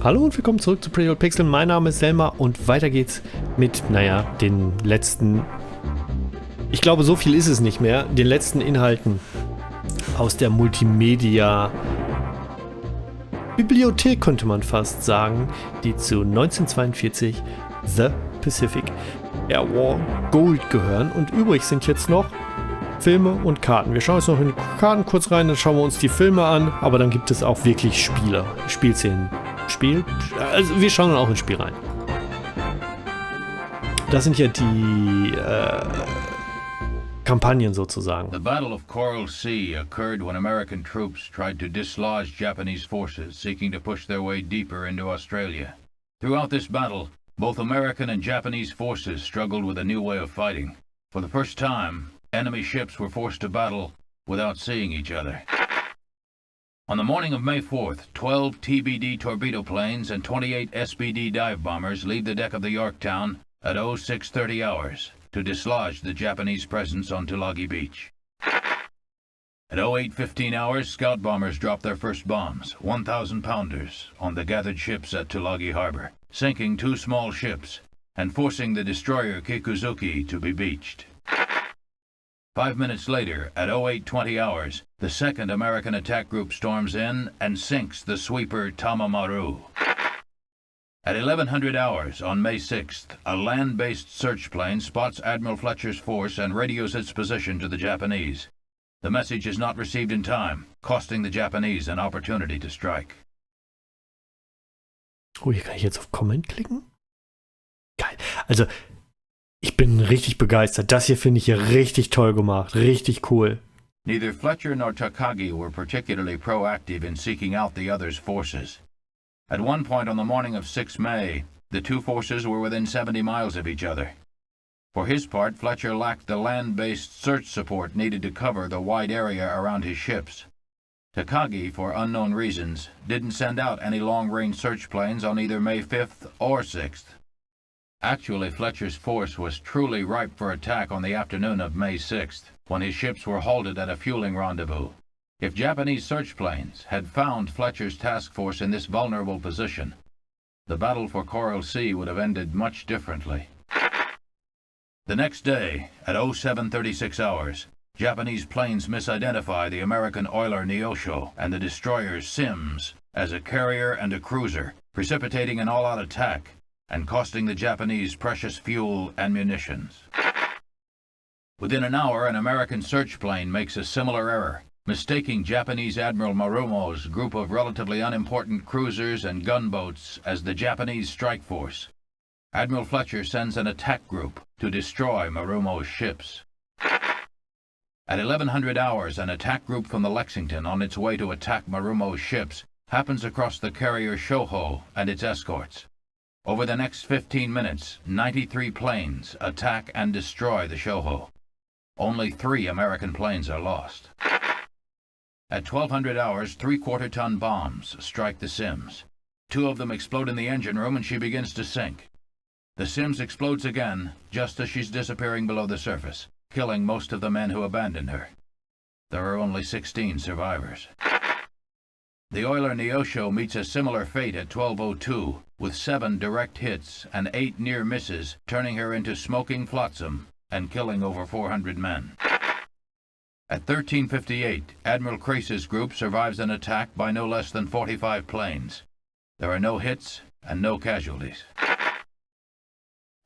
Hallo und willkommen zurück zu Pretty Old Pixel. Mein Name ist Selma und weiter geht's mit, den letzten, ich glaube so viel ist es nicht mehr, den letzten Inhalten aus der Multimedia Bibliothek, könnte man fast sagen, die zu 1942 The Pacific Air War Gold gehören. Und übrig sind jetzt noch Filme und Karten. Wir schauen jetzt noch in die Karten kurz rein, dann schauen wir uns die Filme an, aber dann gibt es auch wirklich Spielszenen. Also wir schauen dann auch ins Spiel rein. Das sind ja die Kampagnen sozusagen. The Battle of Coral Sea occurred when American troops tried to dislodge Japanese forces seeking to push their way deeper into Australia. Throughout this battle, both American and Japanese forces struggled with a new way of fighting. For the first time, enemy ships were forced to battle without seeing each other. On the morning of May 4th, 12 TBD torpedo planes and 28 SBD dive bombers leave the deck of the Yorktown at 0630 hours to dislodge the Japanese presence on Tulagi Beach. At 0815 hours, scout bombers drop their first bombs, 1,000-pounders, on the gathered ships at Tulagi Harbor, sinking 2 small ships and forcing the destroyer Kikuzuki to be beached. 5 minutes later, at 0820 hours, the 2nd American attack group storms in and sinks the sweeper Tamamaru. At 1100 hours on May 6th, a land-based search plane spots Admiral Fletcher's force and radios its position to the Japanese. The message is not received in time, costing the Japanese an opportunity to strike. Oh, hier kann ich jetzt auf Comment klicken? Geil. Also, ich bin richtig begeistert. Das hier finde ich hier richtig toll gemacht. Richtig cool. Neither Fletcher nor Takagi were particularly proactive in seeking out the other's forces. At one point on the morning of 6 May, the two forces were within 70 miles of each other. For his part, Fletcher lacked the land-based search support needed to cover the wide area around his ships. Takagi, for unknown reasons, didn't send out any long-range search planes on either May 5th or 6th. Actually, Fletcher's force was truly ripe for attack on the afternoon of May 6th, when his ships were halted at a fueling rendezvous. If Japanese search planes had found Fletcher's task force in this vulnerable position, the battle for Coral Sea would have ended much differently. The next day, at 0736 hours, Japanese planes misidentify the American oiler Neosho and the destroyers Sims as a carrier and a cruiser, precipitating an all-out attack and costing the Japanese precious fuel and munitions. Within an hour, an American search plane makes a similar error, mistaking Japanese Admiral Marumo's group of relatively unimportant cruisers and gunboats as the Japanese strike force. Admiral Fletcher sends an attack group to destroy Marumo's ships. At 1100 hours, an attack group from the Lexington on its way to attack Marumo's ships happens across the carrier Shoho and its escorts. Over the next 15 minutes, 93 planes attack and destroy the Shoho. Only 3 American planes are lost. At 1200 hours, 3-quarter-ton bombs strike the Sims. 2 of them explode in the engine room and she begins to sink. The Sims explodes again, just as she's disappearing below the surface, killing most of the men who abandoned her. There are only 16 survivors. The oiler Neosho meets a similar fate at 1202, with 7 direct hits and 8 near misses, turning her into smoking flotsam and killing over 400 men. At 1358, Admiral Crace's group survives an attack by no less than 45 planes. There are no hits and no casualties.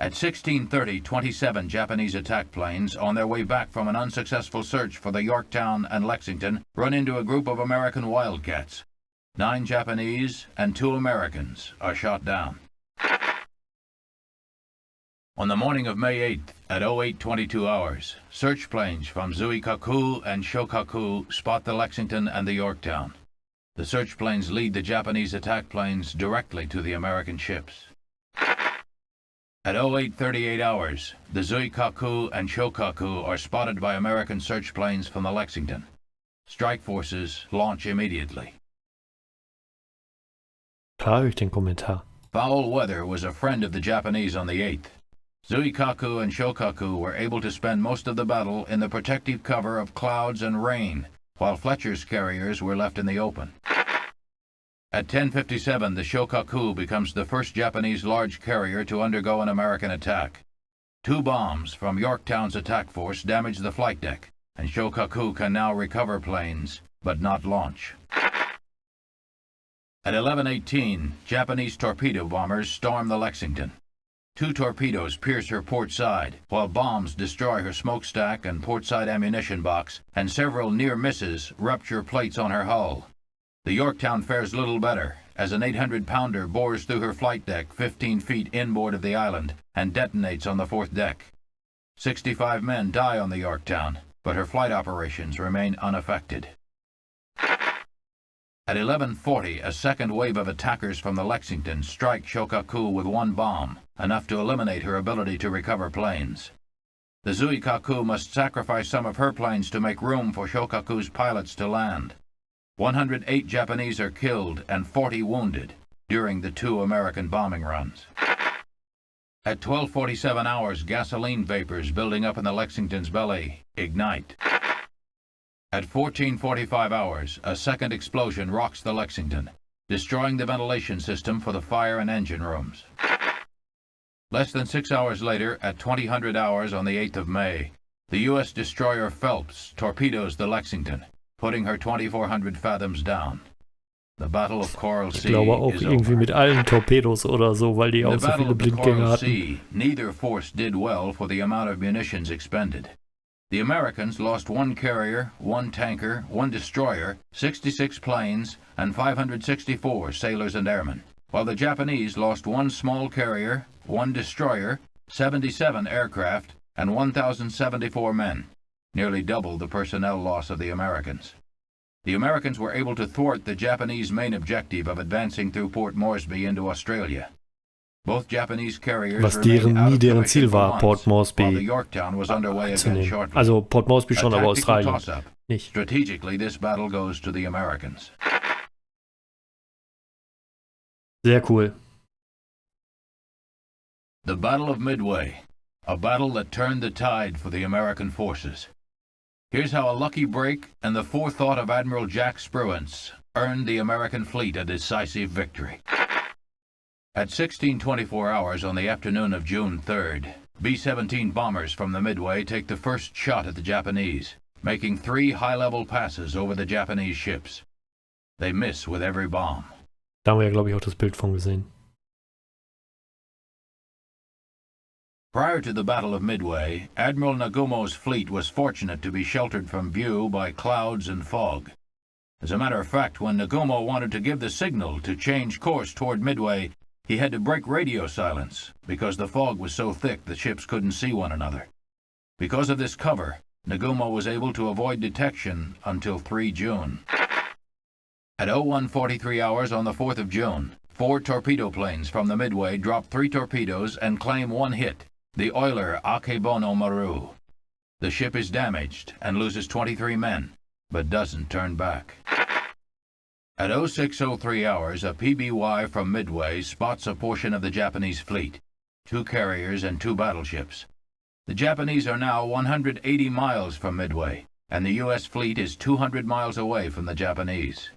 At 1630, 27 Japanese attack planes, on their way back from an unsuccessful search for the Yorktown and Lexington, run into a group of American wildcats. 9 Japanese and 2 Americans are shot down. On the morning of May 8th, at 0822 hours, search planes from Zuikaku and Shokaku spot the Lexington and the Yorktown. The search planes lead the Japanese attack planes directly to the American ships. At 0838 hours, the Zuikaku and Shokaku are spotted by American search planes from the Lexington. Strike forces launch immediately. Klar höre ich den Kommentar. Foul weather was a friend of the Japanese on the 8th. Zuikaku and Shokaku were able to spend most of the battle in the protective cover of clouds and rain, while Fletcher's carriers were left in the open. At 10:57, the Shokaku becomes the first Japanese large carrier to undergo an American attack. 2 bombs from Yorktown's attack force damage the flight deck, and Shokaku can now recover planes, but not launch. At 11:18, Japanese torpedo bombers storm the Lexington. 2 torpedoes pierce her port side, while bombs destroy her smokestack and portside ammunition box, and several near misses rupture plates on her hull. The Yorktown fares little better, as an 800-pounder bores through her flight deck 15 feet inboard of the island and detonates on the 4th deck. 65 men die on the Yorktown, but her flight operations remain unaffected. At 11:40, a second wave of attackers from the Lexington strike Shokaku with 1 bomb, enough to eliminate her ability to recover planes. The Zuikaku must sacrifice some of her planes to make room for Shokaku's pilots to land. 108 Japanese are killed and 40 wounded during the 2 American bombing runs. At 12:47 hours, gasoline vapors building up in the Lexington's belly ignite. At 14:45 hours, a second explosion rocks the Lexington, destroying the ventilation system for the fire and engine rooms. Less than 6 hours later, at 2000 hours on the 8th of May, the U.S. destroyer Phelps torpedoes the Lexington, putting her 2400 fathoms down. The Battle of Coral Sea Ich glaube auch is irgendwie over. mit allen Torpedos oder so, weil die In auch the so Battle viele of the Blindgänger Coral hatten. Sea, neither force did well for the amount of munitions expended. The Americans lost 1 carrier, 1 tanker, 1 destroyer, 66 planes, and 564 sailors and airmen, while the Japanese lost 1 small carrier, 1 destroyer, 77 aircraft, and 1,074 men, nearly double the personnel loss of the Americans. The Americans were able to thwart the Japanese main objective of advancing through Port Moresby into Australia. Both Japanese carriers Was remained out of deren commission Ziel for war, months, Port while the Moresby Yorktown was underway again einzunehmen. shortly. Also Port Moresby schon, A aber tactical Australien toss-up. nicht. Strategically, this battle goes to the Americans. Sehr cool. The Battle of Midway, a battle that turned the tide for the American forces. Here's how a lucky break and the forethought of Admiral Jack Spruance earned the American fleet a decisive victory. At 16:24 hours on the afternoon of June 3rd, B-17 bombers from the Midway take the first shot at the Japanese, making 3 high-level passes over the Japanese ships. They miss with every bomb. Da haben wir ja, glaube ich, auch das Bild von gesehen. Prior to the Battle of Midway, Admiral Nagumo's fleet was fortunate to be sheltered from view by clouds and fog. As a matter of fact, when Nagumo wanted to give the signal to change course toward Midway, he had to break radio silence because the fog was so thick the ships couldn't see one another. Because of this cover, Nagumo was able to avoid detection until 3 June. At 01:43 hours on the 4th of June, 4 torpedo planes from the Midway drop 3 torpedoes and claim 1 hit, the oiler Akebono Maru. The ship is damaged and loses 23 men, but doesn't turn back. At 06:03 hours, a PBY from Midway spots a portion of the Japanese fleet, 2 carriers and 2 battleships. The Japanese are now 180 miles from Midway, and the U.S. fleet is 200 miles away from the Japanese.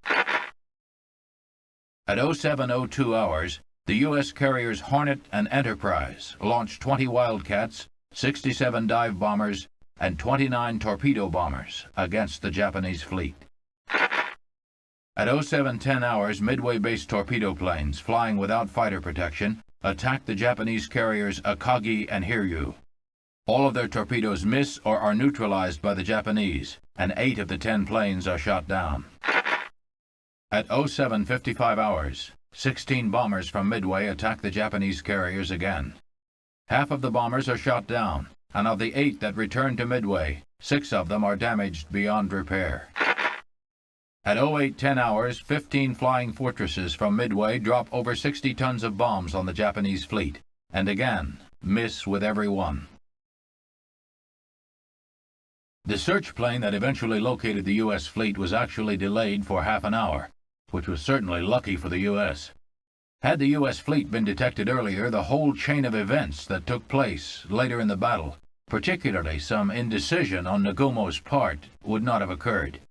At 07:02 hours, the U.S. carriers Hornet and Enterprise launched 20 Wildcats, 67 dive bombers, and 29 torpedo bombers against the Japanese fleet. At 07:10 hours, Midway-based torpedo planes flying without fighter protection attacked the Japanese carriers Akagi and Hiryu. All of their torpedoes miss or are neutralized by the Japanese, and 8 of the 10 planes are shot down. At 07:55 hours, 16 bombers from Midway attack the Japanese carriers again. Half of the bombers are shot down, and of the 8 that return to Midway, 6 of them are damaged beyond repair. At 08:10 hours, 15 flying fortresses from Midway drop over 60 tons of bombs on the Japanese fleet, and again, miss with every one. The search plane that eventually located the U.S. fleet was actually delayed for half an hour, which was certainly lucky for the U.S. Had the U.S. fleet been detected earlier, the whole chain of events that took place later in the battle, particularly some indecision on Nagumo's part, would not have occurred.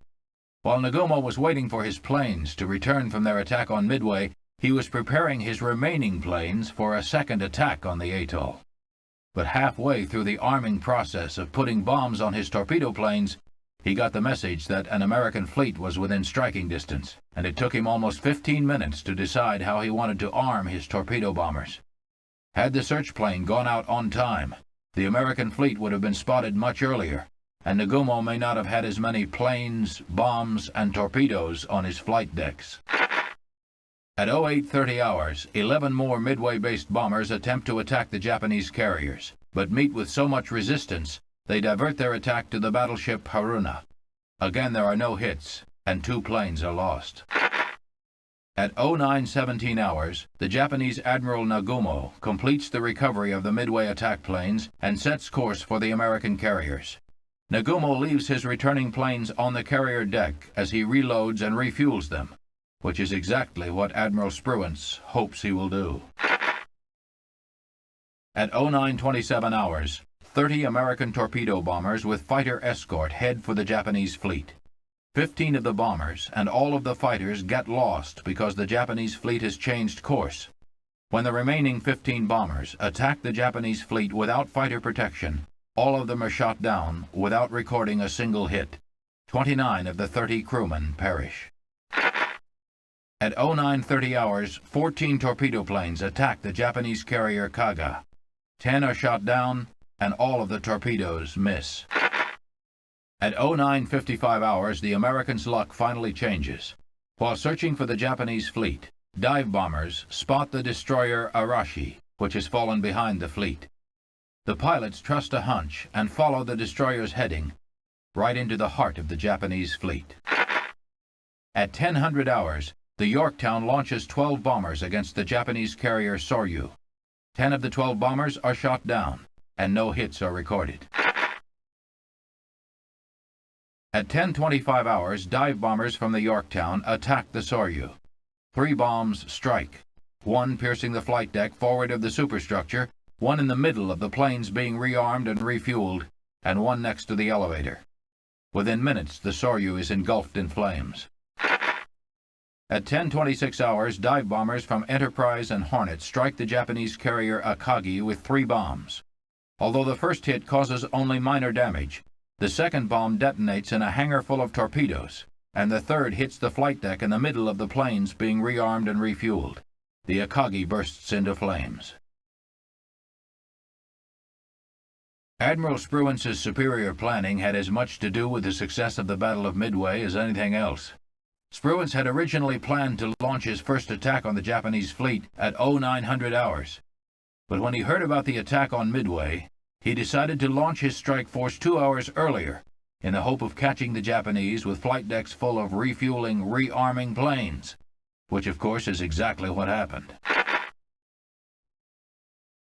While Nagumo was waiting for his planes to return from their attack on Midway, he was preparing his remaining planes for a second attack on the atoll. But halfway through the arming process of putting bombs on his torpedo planes, he got the message that an American fleet was within striking distance, and it took him almost 15 minutes to decide how he wanted to arm his torpedo bombers. Had the search plane gone out on time, the American fleet would have been spotted much earlier, and Nagumo may not have had as many planes, bombs, and torpedoes on his flight decks. At 0830 hours, 11 more Midway-based bombers attempt to attack the Japanese carriers, but meet with so much resistance, they divert their attack to the battleship Haruna. Again, there are no hits, and 2 planes are lost. At 0917 hours, the Japanese Admiral Nagumo completes the recovery of the Midway attack planes and sets course for the American carriers. Nagumo leaves his returning planes on the carrier deck as he reloads and refuels them, which is exactly what Admiral Spruance hopes he will do. At 0927 hours, 30 American torpedo bombers with fighter escort head for the Japanese fleet. 15 of the bombers and all of the fighters get lost because the Japanese fleet has changed course. When the remaining 15 bombers attack the Japanese fleet without fighter protection, all of them are shot down without recording a single hit. 29 of the 30 crewmen perish. At 0930 hours, 14 torpedo planes attack the Japanese carrier Kaga. 10 are shot down, and all of the torpedoes miss. At 0955 hours, the Americans' luck finally changes. While searching for the Japanese fleet, dive bombers spot the destroyer Arashi, which has fallen behind the fleet. The pilots trust a hunch and follow the destroyer's heading right into the heart of the Japanese fleet. At 1000 hours, the Yorktown launches 12 bombers against the Japanese carrier Soryu. 10 of the 12 bombers are shot down, and no hits are recorded. At 1025 hours, dive bombers from the Yorktown attack the Soryu. 3 bombs strike, 1 piercing the flight deck forward of the superstructure, 1 in the middle of the planes being rearmed and refueled, and 1 next to the elevator. Within minutes, the Soryu is engulfed in flames. At 1026 hours, dive bombers from Enterprise and Hornet strike the Japanese carrier Akagi with 3 bombs. Although the first hit causes only minor damage, the second bomb detonates in a hangar full of torpedoes, and the third hits the flight deck in the middle of the planes being rearmed and refueled. The Akagi bursts into flames. Admiral Spruance's superior planning had as much to do with the success of the Battle of Midway as anything else. Spruance had originally planned to launch his first attack on the Japanese fleet at 0900 hours. But when he heard about the attack on Midway, he decided to launch his strike force 2 hours earlier in the hope of catching the Japanese with flight decks full of refueling, rearming planes, which of course is exactly what happened.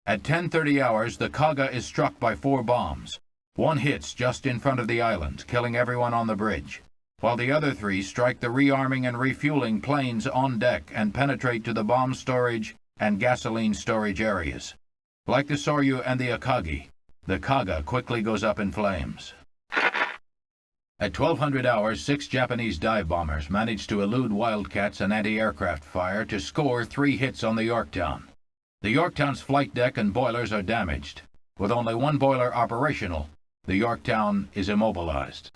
At 1030 hours, the Kaga is struck by 4 bombs. 1 hits just in front of the island, killing everyone on the bridge, while the other 3 strike the rearming and refueling planes on deck and penetrate to the bomb storage and gasoline storage areas. Like the Soryu and the Akagi, the Kaga quickly goes up in flames. At 1200 hours, 6 Japanese dive bombers managed to elude Wildcats and anti-aircraft fire to score 3 hits on the Yorktown. The Yorktown's flight deck and boilers are damaged. With only 1 boiler operational, the Yorktown is immobilized.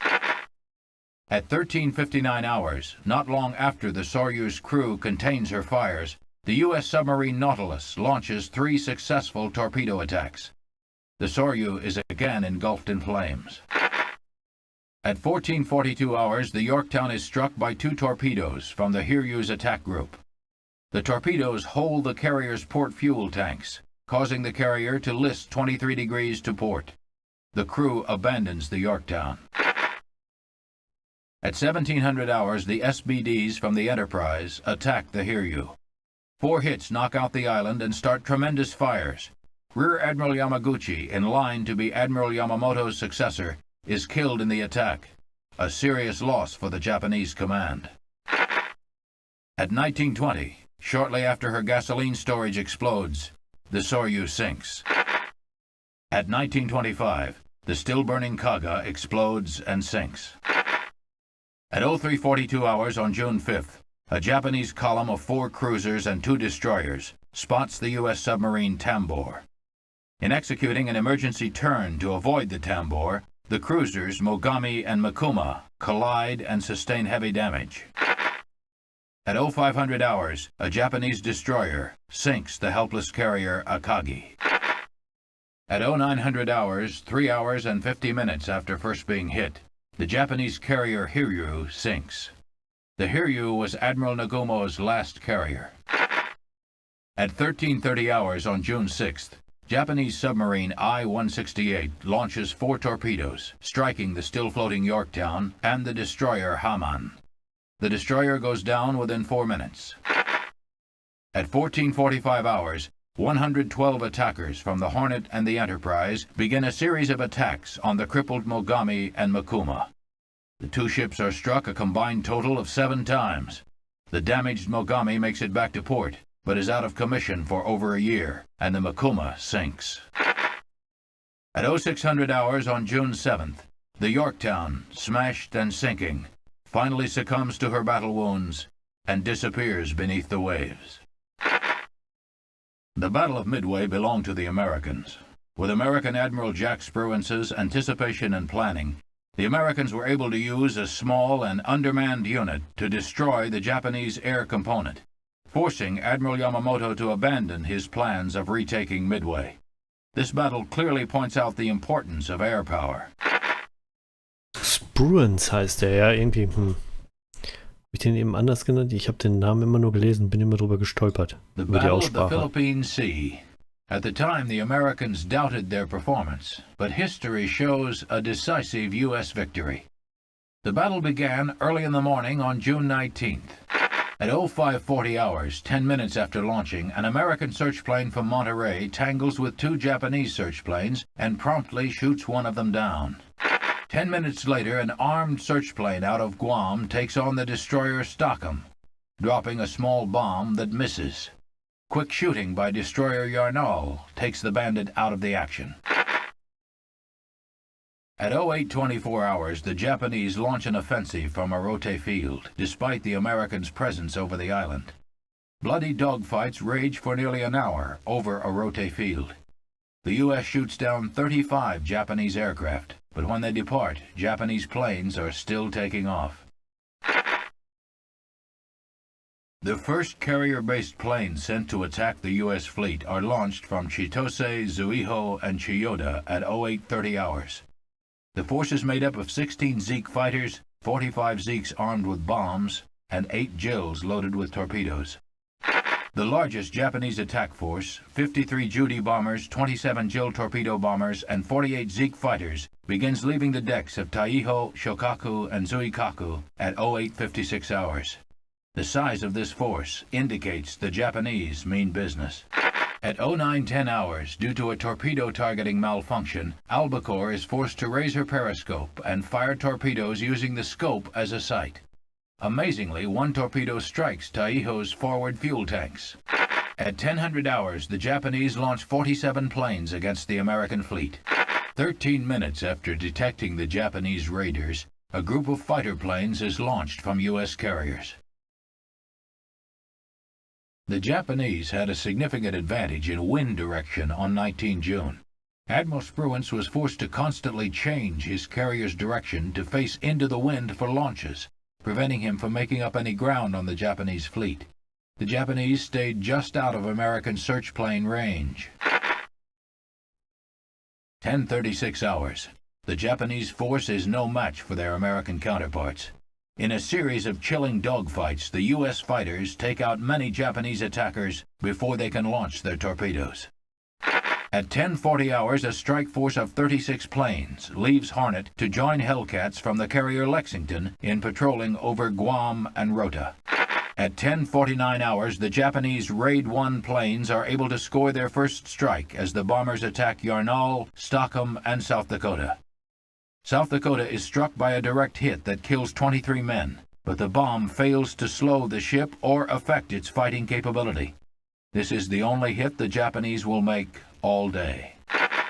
At 1359 hours, not long after the Soryu's crew contains her fires, the U.S. submarine Nautilus launches 3 successful torpedo attacks. The Soryu is again engulfed in flames. At 1442 hours, the Yorktown is struck by 2 torpedoes from the Hiryu's attack group. The torpedoes hold the carrier's port fuel tanks, causing the carrier to list 23 degrees to port. The crew abandons the Yorktown. At 1700 hours, the SBDs from the Enterprise attack the Hiryu. 4 hits knock out the island and start tremendous fires. Rear Admiral Yamaguchi, in line to be Admiral Yamamoto's successor, is killed in the attack, a serious loss for the Japanese command. At 1920, shortly after her gasoline storage explodes, the Soryu sinks. At 1925, the still-burning Kaga explodes and sinks. At 03:42 hours on June 5th, a Japanese column of 4 cruisers and 2 destroyers spots the U.S. submarine Tambor. In executing an emergency turn to avoid the Tambor, the cruisers Mogami and Mikuma collide and sustain heavy damage. At 0500 hours, a Japanese destroyer sinks the helpless carrier Akagi. At 0900 hours, 3 hours and 50 minutes after first being hit, the Japanese carrier Hiryu sinks. The Hiryu was Admiral Nagumo's last carrier. At 13:30 hours on June 6th, Japanese submarine I-168 launches 4 torpedoes, striking the still-floating Yorktown and the destroyer Haman. The destroyer goes down within 4 minutes. At 14:45 hours, 112 attackers from the Hornet and the Enterprise begin a series of attacks on the crippled Mogami and Mikuma. The 2 ships are struck a combined total of 7 times. The damaged Mogami makes it back to port, but is out of commission for over a year, and the Mikuma sinks. At 0600 hours on June 7th, the Yorktown, smashed and sinking, finally succumbs to her battle wounds and disappears beneath the waves. The Battle of Midway belonged to the Americans. With American Admiral Jack Spruance's anticipation and planning, the Americans were able to use a small and undermanned unit to destroy the Japanese air component, forcing Admiral Yamamoto to abandon his plans of retaking Midway. This battle clearly points out the importance of air power. Spruance heißt der, ja, irgendwie. Hab ich den eben anders genannt? Ich habe den Namen immer nur gelesen, bin immer drüber gestolpert. The Über die Battle of the Aussprache. Philippine Sea. At the time, the Americans doubted their performance, but history shows a decisive U.S. victory. The battle began early in the morning on June 19th. At 0540 hours, 10 minutes after launching, an American search plane from Monterey tangles with 2 Japanese search planes and promptly shoots one of them down. 10 minutes later, an armed search plane out of Guam takes on the destroyer Stockholm, dropping a small bomb that misses. Quick shooting by destroyer Yarnall takes the bandit out of the action. At 0824 hours, the Japanese launch an offensive from Arote Field, despite the Americans' presence over the island. Bloody dogfights rage for nearly an hour over Arote Field. The U.S. shoots down 35 Japanese aircraft, but when they depart, Japanese planes are still taking off. The first carrier-based planes sent to attack the U.S. fleet are launched from Chitose, Zuiho, and Chiyoda at 0830 hours. The force is made up of 16 Zeke fighters, 45 Zekes armed with bombs, and 8 Jills loaded with torpedoes. The largest Japanese attack force, 53 Judy bombers, 27 Jill torpedo bombers, and 48 Zeke fighters, begins leaving the decks of Taiho, Shokaku, and Zuikaku at 0856 hours. The size of this force indicates the Japanese mean business. At 0910 hours, due to a torpedo targeting malfunction, Albacore is forced to raise her periscope and fire torpedoes using the scope as a sight. Amazingly, one torpedo strikes Taiho's forward fuel tanks. At 1000 hours, the Japanese launch 47 planes against the American fleet. 13 minutes after detecting the Japanese raiders, a group of fighter planes is launched from U.S. carriers. The Japanese had a significant advantage in wind direction on 19 June. Admiral Spruance was forced to constantly change his carrier's direction to face into the wind for launches, preventing him from making up any ground on the Japanese fleet. The Japanese stayed just out of American search plane range. 10:36 hours. The Japanese force is no match for their American counterparts. In a series of chilling dogfights, the U.S. fighters take out many Japanese attackers before they can launch their torpedoes. At 10:40 hours, a strike force of 36 planes leaves Hornet to join Hellcats from the carrier Lexington in patrolling over Guam and Rota. At 10:49 hours, the Japanese Raid 1 planes are able to score their first strike as the bombers attack Yarnall, Stockholm, and South Dakota. South Dakota is struck by a direct hit that kills 23 men, but the bomb fails to slow the ship or affect its fighting capability. This is the only hit the Japanese will make all day.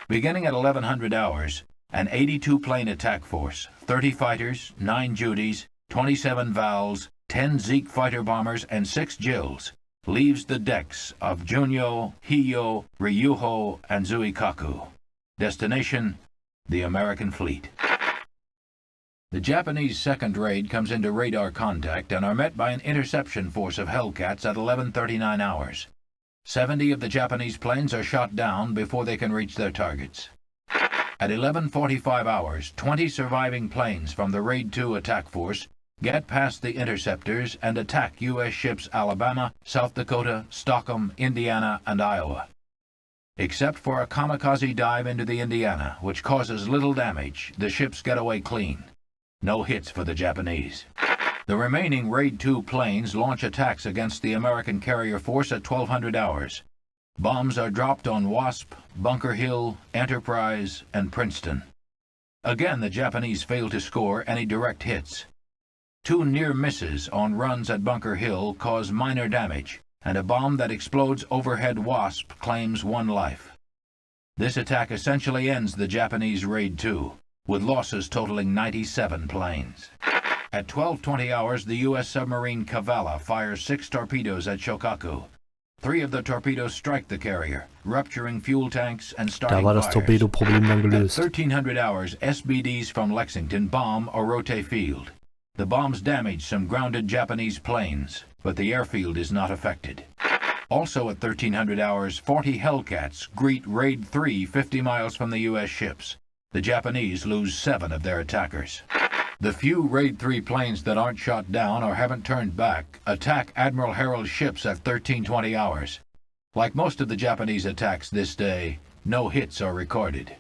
Beginning at 1100 hours, an 82-plane attack force, 30 fighters, 9 Judys, 27 Vals, 10 Zeke fighter bombers, and 6 Jills, leaves the decks of Junyo, Hiyo, Ryuho, and Zuikaku. Destination, the American fleet. The Japanese second raid comes into radar contact and are met by an interception force of Hellcats at 11:39 hours. 70 of the Japanese planes are shot down before they can reach their targets. At 11:45 hours, 20 surviving planes from the Raid 2 attack force get past the interceptors and attack U.S. ships Alabama, South Dakota, Stockholm, Indiana, and Iowa. Except for a kamikaze dive into the Indiana, which causes little damage, the ships get away clean. No hits for the Japanese. The remaining Raid 2 planes launch attacks against the American carrier force at 1200 hours. Bombs are dropped on Wasp, Bunker Hill, Enterprise, and Princeton. Again, the Japanese fail to score any direct hits. 2 near misses on runs at Bunker Hill cause minor damage, and a bomb that explodes overhead Wasp claims 1 life. This attack essentially ends the Japanese Raid 2, with losses totaling 97 planes. At 12:20 hours, the U.S. submarine Kavala fires 6 torpedoes at Shokaku. 3 of the torpedoes strike the carrier, rupturing fuel tanks and starting Da war das fires. Torpedoproblem dann At gelöst. 1300 hours, SBDs from Lexington bomb Orote Field. The bombs damage some grounded Japanese planes, but the airfield is not affected. Also at 1300 hours, 40 Hellcats greet Raid 3 50 miles from the U.S. ships. The Japanese lose 7 of their attackers. The few Raid 3 planes that aren't shot down or haven't turned back attack Admiral Harrell's ships at 1320 hours. Like most of the Japanese attacks this day, no hits are recorded.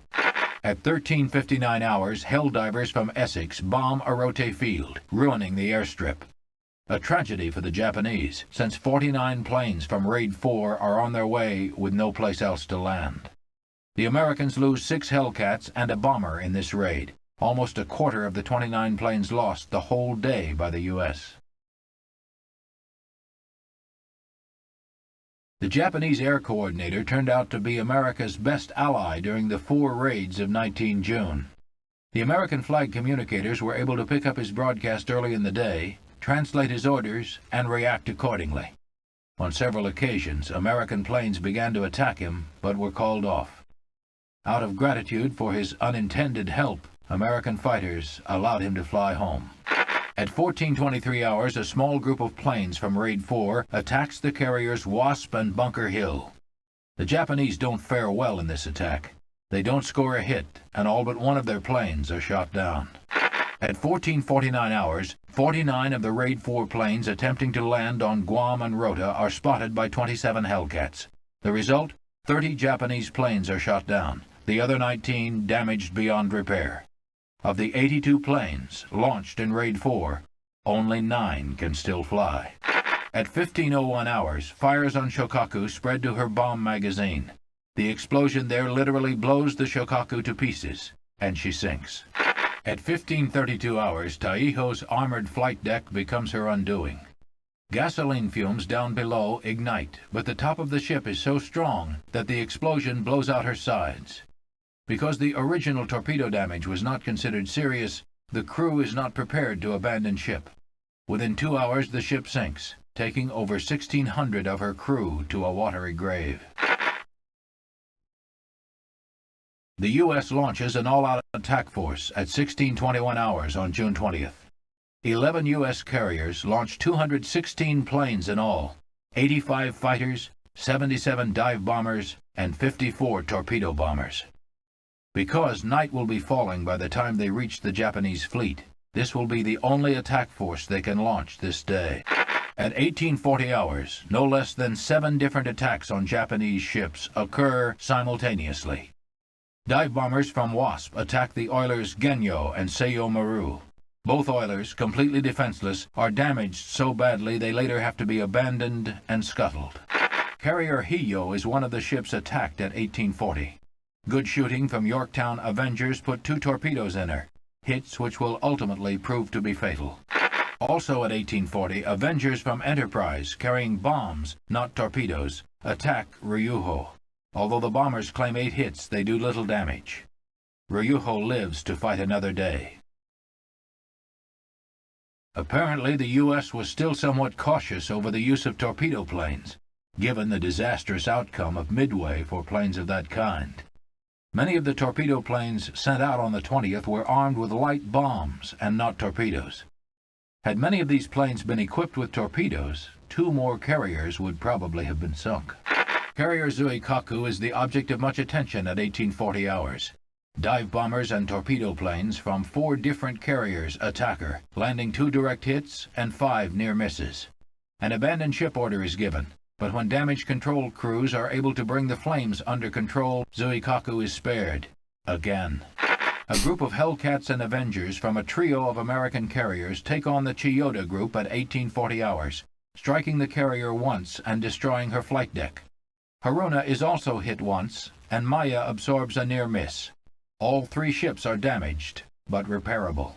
At 13:59 hours, Helldivers from Essex bomb Orote Field, ruining the airstrip. A tragedy for the Japanese, since 49 planes from Raid 4 are on their way with no place else to land. The Americans lose 6 Hellcats and a bomber in this raid, almost a quarter of the 29 planes lost the whole day by the U.S. The Japanese air coordinator turned out to be America's best ally during the 4 raids of 19 June. The American flag communicators were able to pick up his broadcast early in the day, translate his orders, and react accordingly. On several occasions, American planes began to attack him, but were called off. Out of gratitude for his unintended help, American fighters allowed him to fly home. At 14:23 hours, a small group of planes from Raid 4 attacks the carriers Wasp and Bunker Hill. The Japanese don't fare well in this attack. They don't score a hit, and all but 1 of their planes are shot down. At 14:49 hours, 49 of the Raid 4 planes attempting to land on Guam and Rota are spotted by 27 Hellcats. The result? 30 Japanese planes are shot down, the other 19 damaged beyond repair. Of the 82 planes launched in Raid 4, only 9 can still fly. At 15:01 hours, fires on Shokaku spread to her bomb magazine. The explosion there literally blows the Shokaku to pieces, and she sinks. At 15:32 hours, Taiho's armored flight deck becomes her undoing. Gasoline fumes down below ignite, but the top of the ship is so strong that the explosion blows out her sides. Because the original torpedo damage was not considered serious, the crew is not prepared to abandon ship. Within 2 hours, the ship sinks, taking over 1,600 of her crew to a watery grave. The U.S. launches an all-out attack force at 16:21 hours on June 20th. 11 U.S. carriers launched 216 planes in all, 85 fighters, 77 dive bombers, and 54 torpedo bombers. Because night will be falling by the time they reach the Japanese fleet, this will be the only attack force they can launch this day. At 18:40 hours, no less than 7 different attacks on Japanese ships occur simultaneously. Dive bombers from Wasp attack the oilers Genyo and Seiyo Maru. Both oilers, completely defenseless, are damaged so badly they later have to be abandoned and scuttled. Carrier Hiyo is one of the ships attacked at 18:40. Good shooting from Yorktown Avengers put 2 torpedoes in her, hits which will ultimately prove to be fatal. Also at 18:40, Avengers from Enterprise, carrying bombs, not torpedoes, attack Ryuho. Although the bombers claim 8 hits, they do little damage. Ryuho lives to fight another day. Apparently, the U.S. was still somewhat cautious over the use of torpedo planes, given the disastrous outcome of Midway for planes of that kind. Many of the torpedo planes sent out on the 20th were armed with light bombs and not torpedoes. Had many of these planes been equipped with torpedoes, 2 more carriers would probably have been sunk. Carrier Zuikaku is the object of much attention at 1840 hours. Dive bombers and torpedo planes from 4 different carriers attack her, landing 2 direct hits and 5 near misses. An abandoned ship order is given, but when damage control crews are able to bring the flames under control, Zuikaku is spared. Again. A group of Hellcats and Avengers from a trio of American carriers take on the Chiyoda group at 1840 hours, striking the carrier once and destroying her flight deck. Haruna is also hit once, and Maya absorbs a near miss. All 3 ships are damaged, but repairable.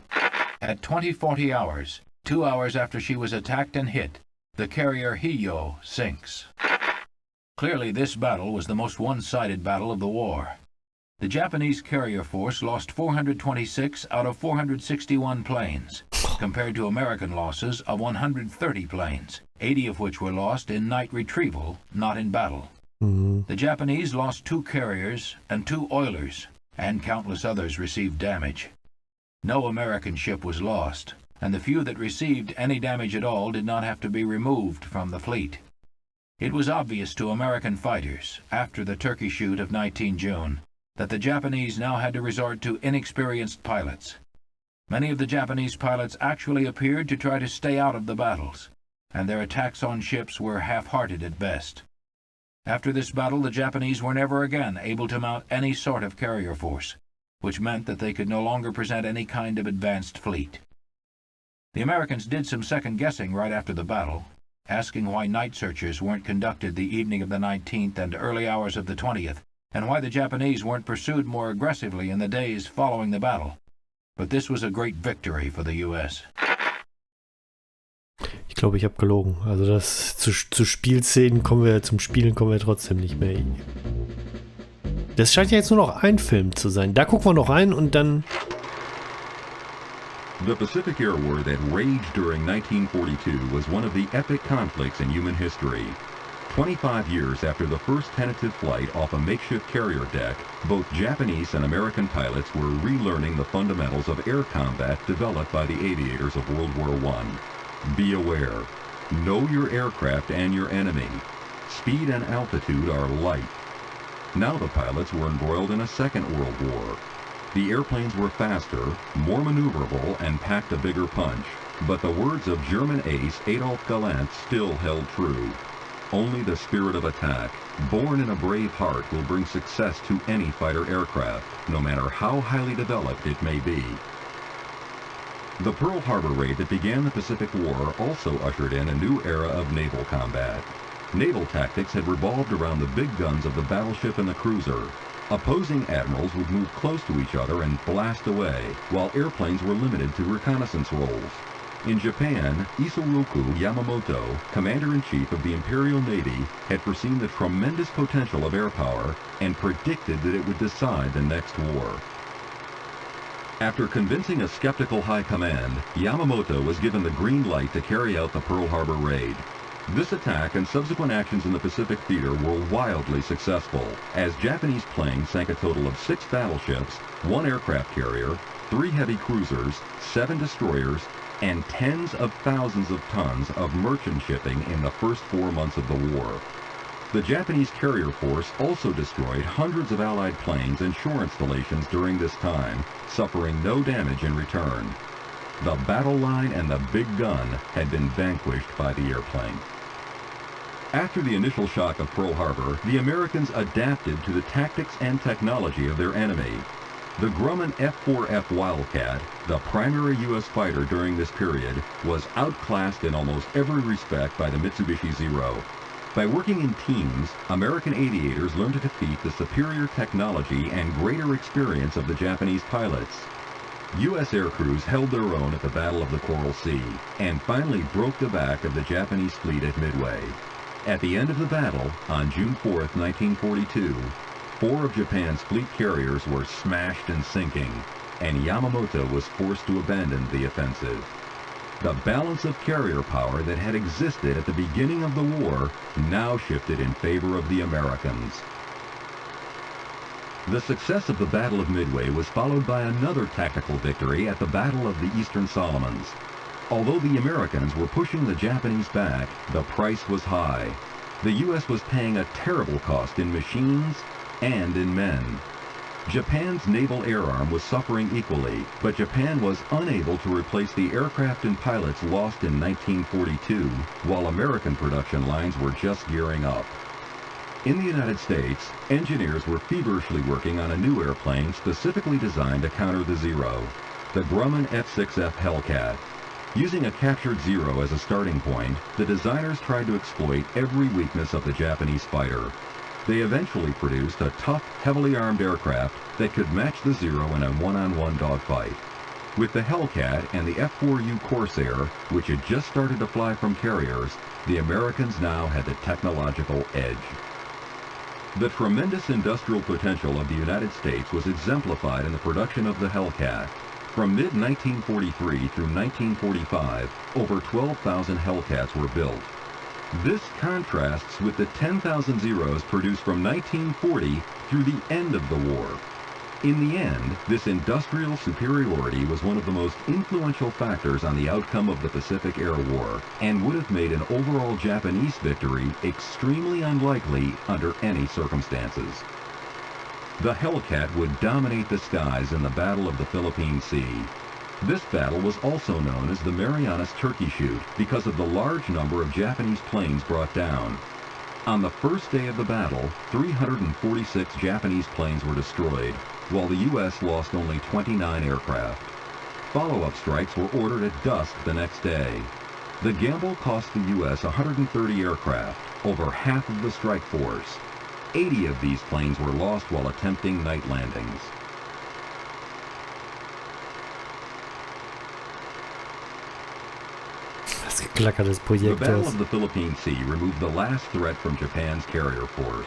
At 2040 hours, 2 hours after she was attacked and hit, the carrier Hiyo sinks. Clearly this battle was the most one-sided battle of the war. The Japanese carrier force lost 426 out of 461 planes, compared to American losses of 130 planes, 80 of which were lost in night retrieval, not in battle. The Japanese lost 2 carriers and 2 oilers, and countless others received damage. No American ship was lost, and the few that received any damage at all did not have to be removed from the fleet. It was obvious to American fighters, after the Turkey shoot of 19 June, that the Japanese now had to resort to inexperienced pilots. Many of the Japanese pilots actually appeared to try to stay out of the battles, and their attacks on ships were half-hearted at best. After this battle, the Japanese were never again able to mount any sort of carrier force, which meant that they could no longer present any kind of advanced fleet. The Americans did some second-guessing right after the battle, asking why night searches weren't conducted the evening of the 19th and early hours of the 20th, and why the Japanese weren't pursued more aggressively in the days following the battle. But this was a great victory for the U.S. Ich glaube, ich habe gelogen. Also das zu Spielszenen zum Spielen kommen wir trotzdem nicht mehr. Das scheint ja jetzt nur noch ein Film zu sein. Da gucken wir noch rein und dann... The Pacific Air War that raged during 1942 was one of the epic conflicts in human history. 25 years after the first tentative flight off a makeshift carrier deck, both Japanese and American pilots were relearning the fundamentals of air combat developed by the aviators of World War I. Be aware. Know your aircraft and your enemy. Speed and altitude are light. Now the pilots were embroiled in a Second World War. The airplanes were faster, more maneuverable, and packed a bigger punch. But the words of German ace Adolf Galland still held true. Only the spirit of attack, born in a brave heart, will bring success to any fighter aircraft, no matter how highly developed it may be. The Pearl Harbor raid that began the Pacific War also ushered in a new era of naval combat. Naval tactics had revolved around the big guns of the battleship and the cruiser. Opposing admirals would move close to each other and blast away, while airplanes were limited to reconnaissance roles. In Japan, Isoroku Yamamoto, Commander-in-Chief of the Imperial Navy, had foreseen the tremendous potential of air power and predicted that it would decide the next war. After convincing a skeptical high command, Yamamoto was given the green light to carry out the Pearl Harbor raid. This attack and subsequent actions in the Pacific Theater were wildly successful, as Japanese planes sank a total of 6 battleships, 1 aircraft carrier, 3 heavy cruisers, 7 destroyers, and tens of thousands of tons of merchant shipping in the first 4 months of the war. The Japanese carrier force also destroyed hundreds of Allied planes and shore installations during this time, suffering no damage in return. The battle line and the big gun had been vanquished by the airplane. After the initial shock of Pearl Harbor, the Americans adapted to the tactics and technology of their enemy. The Grumman F-4F Wildcat, the primary U.S. fighter during this period, was outclassed in almost every respect by the Mitsubishi Zero. By working in teams, American aviators learned to defeat the superior technology and greater experience of the Japanese pilots. U.S. air crews held their own at the Battle of the Coral Sea, and finally broke the back of the Japanese fleet at Midway. At the end of the battle, on June 4, 1942, 4 of Japan's fleet carriers were smashed and sinking, and Yamamoto was forced to abandon the offensive. The balance of carrier power that had existed at the beginning of the war now shifted in favor of the Americans. The success of the Battle of Midway was followed by another tactical victory at the Battle of the Eastern Solomons. Although the Americans were pushing the Japanese back, the price was high. The U.S. was paying a terrible cost in machines and in men. Japan's naval air arm was suffering equally, but Japan was unable to replace the aircraft and pilots lost in 1942, while American production lines were just gearing up. In the United States, engineers were feverishly working on a new airplane specifically designed to counter the Zero, the Grumman F-6F Hellcat. Using a captured Zero as a starting point, the designers tried to exploit every weakness of the Japanese fighter. They eventually produced a tough, heavily armed aircraft that could match the Zero in a one-on-one dogfight. With the Hellcat and the F-4U Corsair, which had just started to fly from carriers, the Americans now had the technological edge. The tremendous industrial potential of the United States was exemplified in the production of the Hellcat. From mid-1943 through 1945, over 12,000 Hellcats were built. This contrasts with the 10,000 Zeros produced from 1940 through the end of the war. In the end, this industrial superiority was one of the most influential factors on the outcome of the Pacific Air War, and would have made an overall Japanese victory extremely unlikely under any circumstances. The Hellcat would dominate the skies in the Battle of the Philippine Sea. This battle was also known as the Marianas Turkey Shoot because of the large number of Japanese planes brought down. On the first day of the battle, 346 Japanese planes were destroyed, while the U.S. lost only 29 aircraft. Follow-up strikes were ordered at dusk the next day. The gamble cost the U.S. 130 aircraft, over half of the strike force. 80 of these planes were lost while attempting night landings. Das Geklacker des The Battle Projektors. of the Philippine Sea removed the last threat from Japan's carrier force.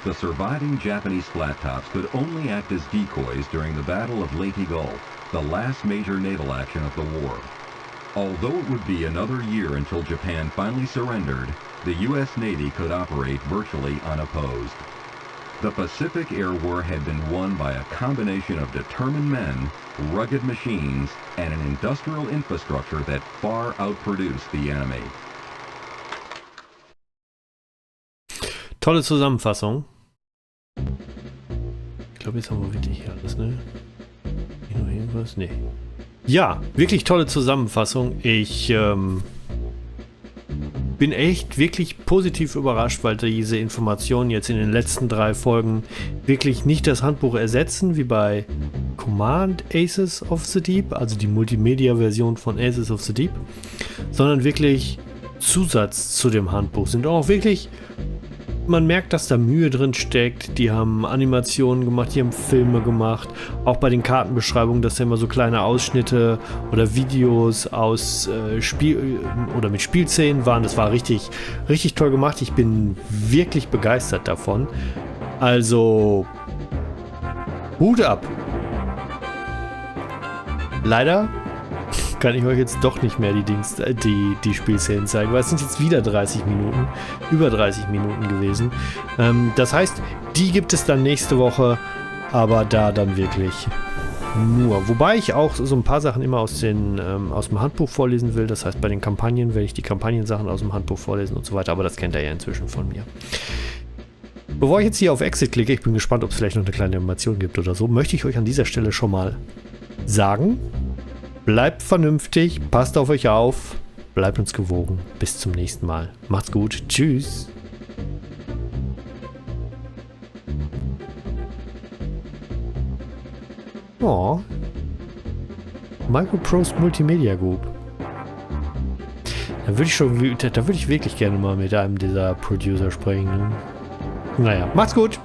The surviving Japanese flat tops could only act as decoys during the Battle of Leyte Gulf, the last major naval action of the war. Although it would be another year until Japan finally surrendered, the U.S. Navy could operate virtually unopposed. The Pacific Air War had been won by a combination of determined men, rugged machines, and an industrial infrastructure that far outproduced the enemy. Tolle Zusammenfassung. Ich glaube, jetzt haben wir wirklich alles, ne? Hier noch irgendwas? Nee. Ja, wirklich tolle Zusammenfassung. Ich bin echt wirklich positiv überrascht, weil diese Informationen jetzt in den letzten 3 Folgen wirklich nicht das Handbuch ersetzen, wie bei Command Aces of the Deep, also die Multimedia-Version von Aces of the Deep, sondern wirklich Zusatz zu dem Handbuch sind. Auch wirklich, man merkt, dass da Mühe drin steckt. Die haben Animationen gemacht, die haben Filme gemacht. Auch bei den Kartenbeschreibungen, dass da immer so kleine Ausschnitte oder Videos aus Spiel oder mit Spielszenen waren. Das war richtig, richtig toll gemacht. Ich bin wirklich begeistert davon. Also, Hut ab. Leider kann ich euch jetzt doch nicht mehr die Spielszenen zeigen, weil es sind jetzt wieder 30 Minuten, über 30 Minuten gewesen. Das heißt, die gibt es dann nächste Woche, aber da dann wirklich nur. Wobei ich auch so ein paar Sachen immer aus dem Handbuch vorlesen will. Das heißt, bei den Kampagnen werde ich die Kampagnensachen aus dem Handbuch vorlesen und so weiter, aber das kennt ihr ja inzwischen von mir. Bevor ich jetzt hier auf Exit klicke, ich bin gespannt, ob es vielleicht noch eine kleine Animation gibt oder so, möchte ich euch an dieser Stelle schon mal sagen: Bleibt vernünftig, passt auf euch auf, bleibt uns gewogen. Bis zum nächsten Mal. Macht's gut. Tschüss. Oh. MicroProse Multimedia Group. Da würde ich wirklich gerne mal mit einem dieser Producer sprechen. Ne? Naja, macht's gut.